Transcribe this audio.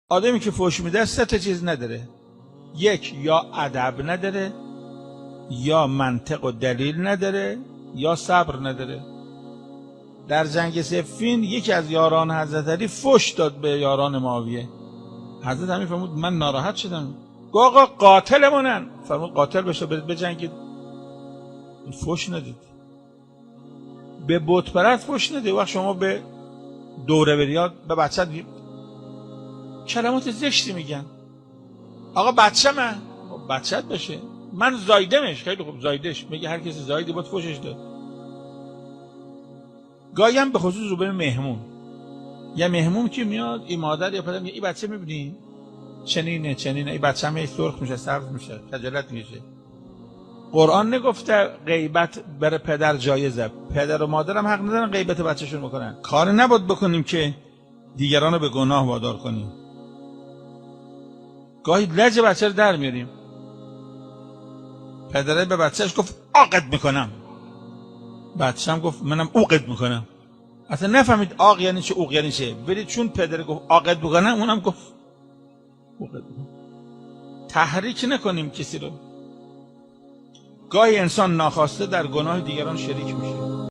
آدمی که فحش میده سه تا چیز نداره. یک، یا ادب نداره، یا منطق و دلیل نداره، یا صبر نداره. در جنگ صفین یکی از یاران حضرت علی فحش داد به یاران معاویه. حضرت علی فرمود من ناراحت شدم. گفت آقا قاتلمونن. فرمود قاتل بشه برید بجنگید. فحش ندید. به بت پرست فحش ندید. وقت شما به دوره‌وریات به بچت کلمات زشتی میگن. آقا بچه من بچت بشه، من زایدمش. خیلی خوب زایدش. میگه هر کسی زایدی باید فحشش داد. گاهی هم به خصوص رو به مهمون، یه مهمون که میاد این مادر یا پدر میگه این بچه میبینی چنینه این بچه هم سرخ میشه سبز میشه خجالت میشه. قرآن نگفته غیبت بر پدر جایزه، پدر و مادر هم حق ندارن غیبت بچه‌شون بکنن. کار نباید بکنیم که دیگران رو به گناه وادار کنیم. گاهی لج بچه رو در میاریم. پدره به بچهش گفت عاقت میکنم، بچه هم گفت منم عوقت میکنم. اصلا نفهمید عاق یعنی چه عوق یعنی چه. برید چون پدر گفت عاقت میکنم اونم گفت عوقت میکنم. تحریک نکنیم کسی رو. گاهی انسان ناخواسته در گناه دیگران شریک میشه.